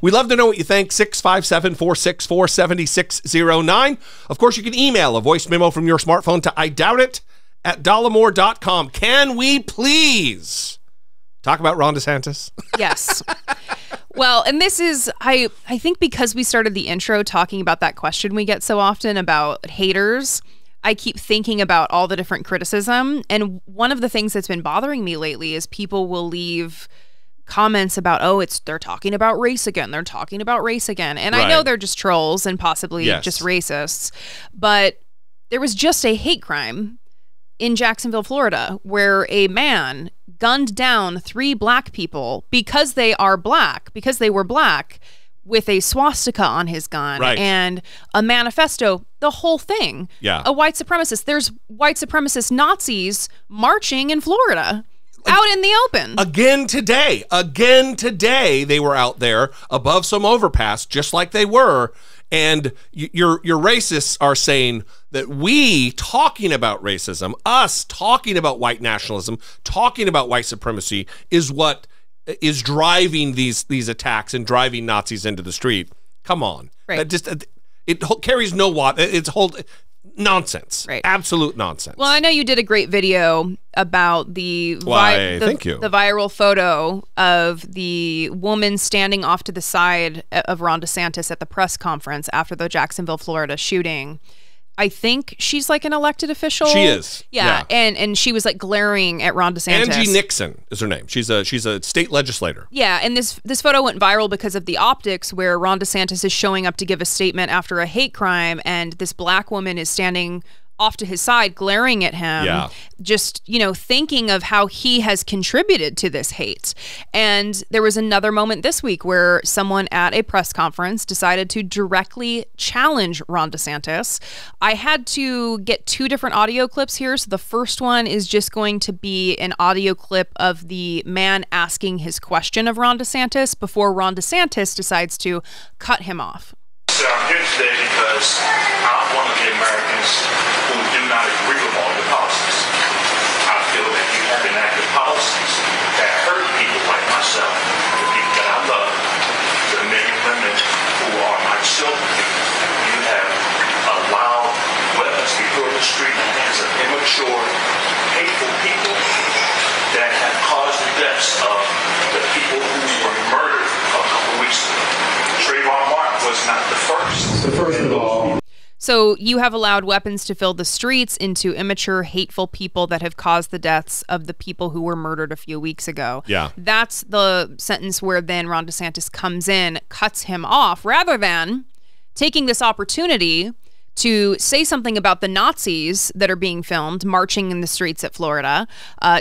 We'd love to know what you think. 657-464-7609. Of course, you can email a voice memo from your smartphone to idoubitit@dollemore.com. Can we please talk about Ron DeSantis? Yes. Well, and this is, I think because we started the intro talking about that question we get so often about haters, I keep thinking about all the different criticism. And one of the things that's been bothering me lately is people will leave comments about, oh, they're talking about race again. They're talking about race again. And I know they're just trolls and possibly just racists. But there was just a hate crime in Jacksonville, Florida, where a man gunned down 3 black people because they were black, with a swastika on his gun and a manifesto, the whole thing. Yeah. A white supremacist. There's white supremacist Nazis marching in Florida. Out in the open. Again today, they were out there above some overpass, just like they were. And your racists are saying that we talking about racism, us talking about white nationalism, talking about white supremacy is what is driving these attacks and driving Nazis into the street. Come on. Right. It carries no water. It's nonsense. Right. Absolute nonsense. Well, I know you did a great video about the viral photo of the woman standing off to the side of Ron DeSantis at the press conference after the Jacksonville, Florida shooting. I think she's like an elected official. She is. Yeah. And she was like glaring at Ron DeSantis. Angie Nixon is her name. She's a state legislator. Yeah, and this photo went viral because of the optics where Ron DeSantis is showing up to give a statement after a hate crime and this black woman is standing off to his side glaring at him, just, you know, thinking of how he has contributed to this hate. And there was another moment this week where someone at a press conference decided to directly challenge Ron DeSantis. I had to get 2 different audio clips here. So the first one is just going to be an audio clip of the man asking his question of Ron DeSantis before Ron DeSantis decides to cut him off. So I'm here today because I'm one of the Americans who do not agree with all the policies. I feel that you have enacted policies that hurt people like myself, the people that I love, the men and women who are my children. You have allowed weapons to be put in the street in the hands of immature, hateful people that have caused the deaths of the people who were murdered a couple weeks ago. Trayvon Martin was not the first. So first of all. So you have allowed weapons to fill the streets into immature, hateful people that have caused the deaths of the people who were murdered a few weeks ago. Yeah. That's the sentence where then Ron DeSantis comes in, cuts him off, rather than taking this opportunity to say something about the Nazis that are being filmed marching in the streets at Florida,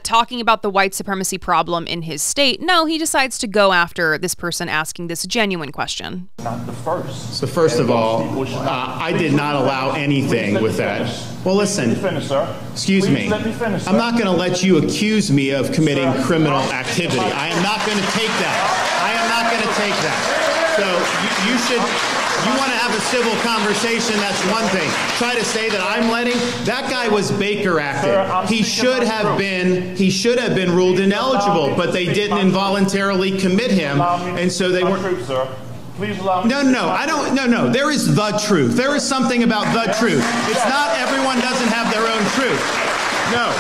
talking about the white supremacy problem in his state. No, he decides to go after this person asking this genuine question. Not the first. So first of all, I did not allow anything with that. Well, listen, excuse me. I'm not going to let you accuse me of committing criminal activity. I am not going to take that. I am not going to take that. So you should... You want to have a civil conversation, that's one thing. Try to say that I'm letting... That guy was Baker acted. He should have been ruled ineligible, but they didn't involuntarily commit him, and so they weren't... No. There is the truth. There is something about the truth. It's not everyone doesn't have their own truth. No.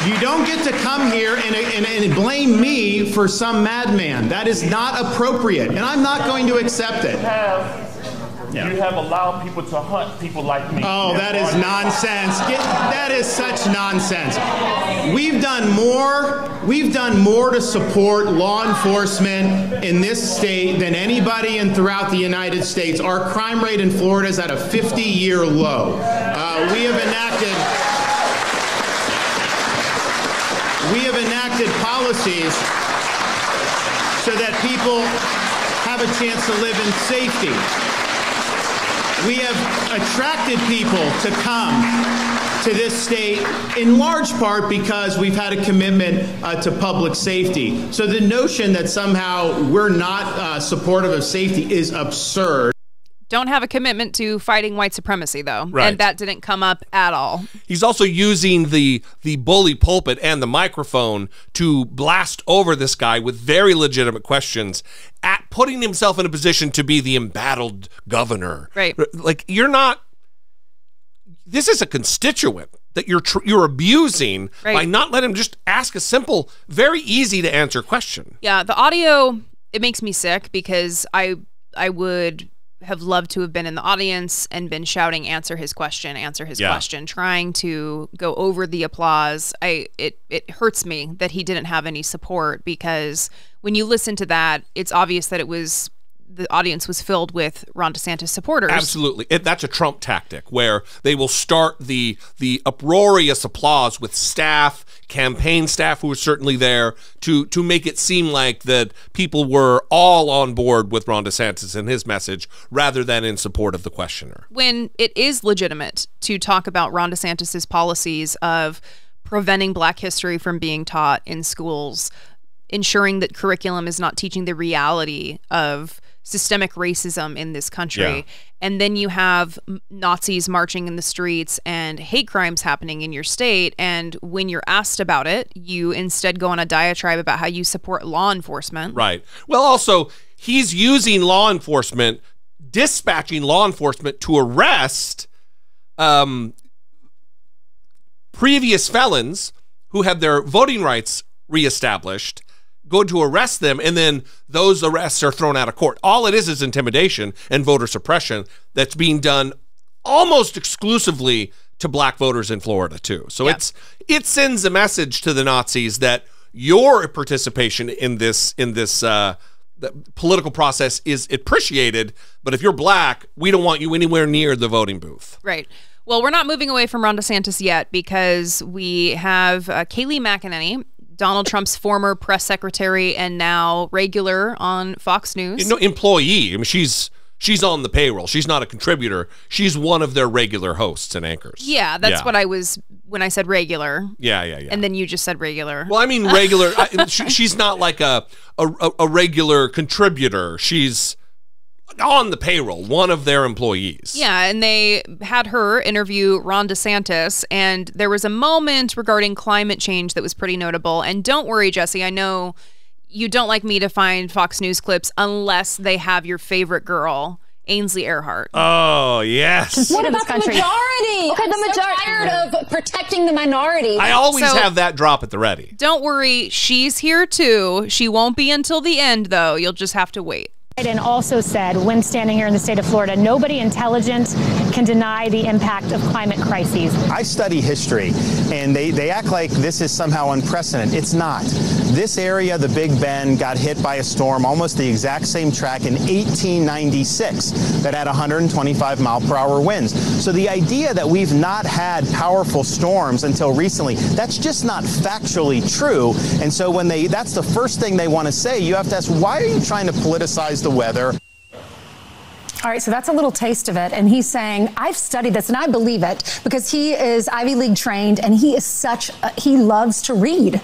You don't get to come here and blame me for some madman. That is not appropriate, and I'm not going to accept it. You have allowed people to hunt people like me. Oh, that is nonsense. That is such nonsense. We've done more to support law enforcement in this state than anybody throughout the United States. Our crime rate in Florida is at a 50-year low. We have enacted policies so that people have a chance to live in safety. We have attracted people to come to this state in large part because we've had a commitment to public safety. So the notion that somehow we're not supportive of safety is absurd. Don't have a commitment to fighting white supremacy, though. Right. And that didn't come up at all. He's also using the bully pulpit and the microphone to blast over this guy with very legitimate questions, at putting himself in a position to be the embattled governor. Right. Like, you're not... This is a constituent that you're abusing by not letting him just ask a simple, very easy to answer question. Yeah, the audio, it makes me sick because I would have loved to have been in the audience and been shouting, answer his question, trying to go over the applause. It hurts me that he didn't have any support, because when you listen to that, it's obvious that the audience was filled with Ron DeSantis supporters. Absolutely. That's a Trump tactic, where they will start the uproarious applause with staff, campaign staff who were certainly there, to make it seem like that people were all on board with Ron DeSantis and his message, rather than in support of the questioner. When it is legitimate to talk about Ron DeSantis's policies of preventing Black history from being taught in schools, ensuring that curriculum is not teaching the reality of systemic racism in this country. And then you have Nazis marching in the streets and hate crimes happening in your state. And when you're asked about it, you instead go on a diatribe about how you support law enforcement. Right. Well, also, he's using law enforcement, dispatching law enforcement to arrest previous felons who had their voting rights reestablished, go to arrest them, and then those arrests are thrown out of court. All it is intimidation and voter suppression that's being done almost exclusively to Black voters in Florida too. So it sends a message to the Nazis that your participation in this the political process is appreciated, but if you're Black, we don't want you anywhere near the voting booth. Right. Well, we're not moving away from Ron DeSantis yet, because we have Kayleigh McEnany, Donald Trump's former press secretary and now regular on Fox News. No, employee. I mean, she's on the payroll. She's not a contributor. She's one of their regular hosts and anchors. Yeah, that's what I was when I said regular. Yeah. And then you just said regular. Well, I mean regular. She's not like a regular contributor. She's on the payroll, one of their employees. Yeah, and they had her interview Ron DeSantis, and there was a moment regarding climate change that was pretty notable. And don't worry, Jesse, I know you don't like me to find Fox News clips unless they have your favorite girl, Ainsley Earhardt. Oh, yes. What about the majority? Okay, the majority. So tired of protecting the minority. I always have that drop at the ready. Don't worry, she's here too. She won't be until the end, though. You'll just have to wait. Biden also said, when standing here in the state of Florida, nobody intelligent can deny the impact of climate crises. I study history, and they act like this is somehow unprecedented. It's not. This area, the Big Bend, got hit by a storm, almost the exact same track in 1896 that had 125-mile-per-hour winds. So the idea that we've not had powerful storms until recently, that's just not factually true. And so when that's the first thing they want to say, you have to ask, why are you trying to politicize the weather? All right, so that's a little taste of it. And he's saying, I've studied this and I believe it, because he is Ivy League trained and he is he loves to read.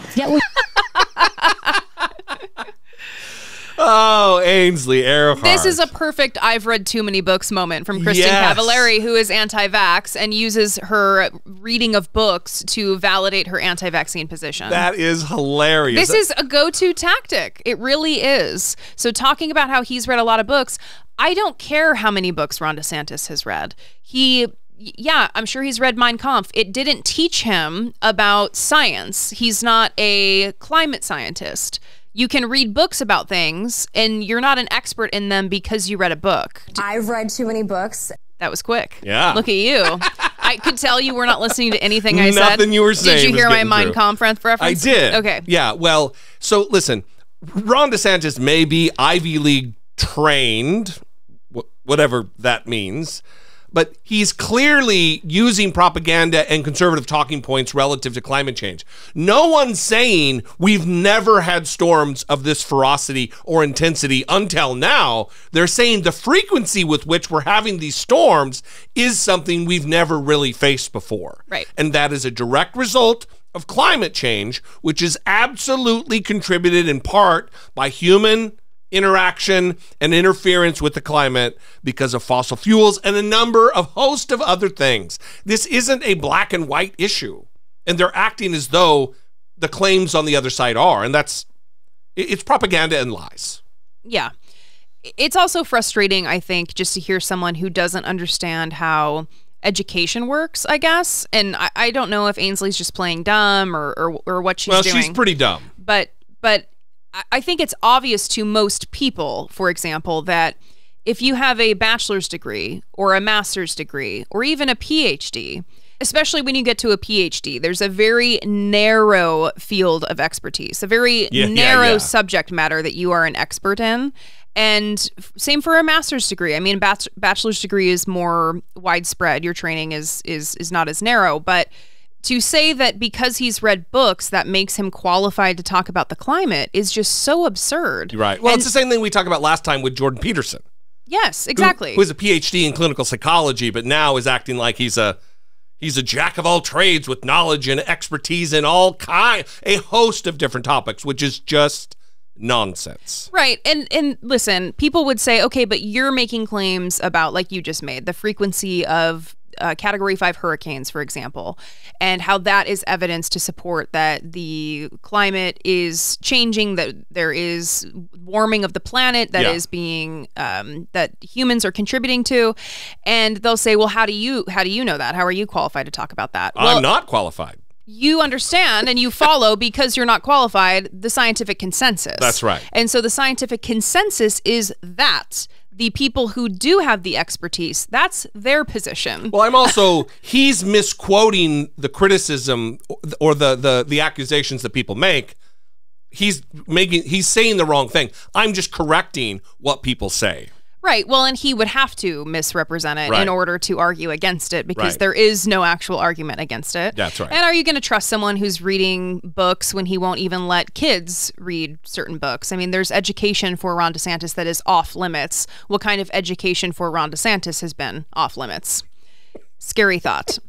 Oh, Ainsley Earhardt. This is a perfect I've read too many books moment from Kristen Cavallari, who is anti-vax and uses her reading of books to validate her anti-vaccine position. That is hilarious. This is a go-to tactic. It really is. So talking about how he's read a lot of books, I don't care how many books Ron DeSantis has read. I'm sure he's read Mein Kampf. It didn't teach him about science. He's not a climate scientist. You can read books about things, and you're not an expert in them because you read a book. I've read too many books. That was quick. Yeah. Look at you. I could tell you were not listening to anything I said. Nothing you were saying. Did you hear my Mein through. Kampf reference? I did. Okay. Yeah, well, so listen, Ron DeSantis may be Ivy League trained, whatever that means, but he's clearly using propaganda and conservative talking points relative to climate change. No one's saying we've never had storms of this ferocity or intensity until now. They're saying the frequency with which we're having these storms is something we've never really faced before. Right. And that is a direct result of climate change, which is absolutely contributed in part by human interaction and interference with the climate because of fossil fuels and a host of other things. This isn't a black and white issue. And they're acting as though the claims on the other side are. And it's propaganda and lies. Yeah. It's also frustrating, I think, just to hear someone who doesn't understand how education works, I guess. And I don't know if Ainsley's just playing dumb or what she's doing. Well, she's pretty dumb. But I think it's obvious to most people, for example, that if you have a bachelor's degree or a master's degree or even a PhD, especially when you get to a PhD, there's a very narrow field of expertise, a very narrow subject matter that you are an expert in. And same for a master's degree. I mean, bachelor's degree is more widespread. Your training is not as narrow. But to say that because he's read books that makes him qualified to talk about the climate is just so absurd. Right. Well, it's the same thing we talked about last time with Jordan Peterson. Yes, exactly. Who has a PhD in clinical psychology, but now is acting like he's a jack of all trades with knowledge and expertise in a host of different topics, which is just nonsense. Right. And listen, people would say, okay, but you're making claims about, like you just made, the frequency of Category 5 hurricanes, for example, and how that is evidence to support that the climate is changing, that there is warming of the planet that is being that humans are contributing to. And they'll say, well, how do you know that? How are you qualified to talk about that? Well, I'm not qualified. You understand and you follow, because you're not qualified, the scientific consensus. That's right. And so the scientific consensus is that the people who do have the expertise, that's their position. Well, he's misquoting the criticism or the accusations that people make. He's saying the wrong thing. I'm just correcting what people say. Right. Well, and he would have to misrepresent it in order to argue against it, because there is no actual argument against it. That's right. And are you going to trust someone who's reading books when he won't even let kids read certain books? I mean, there's education for Ron DeSantis that is off limits. What kind of education for Ron DeSantis has been off limits? Scary thought.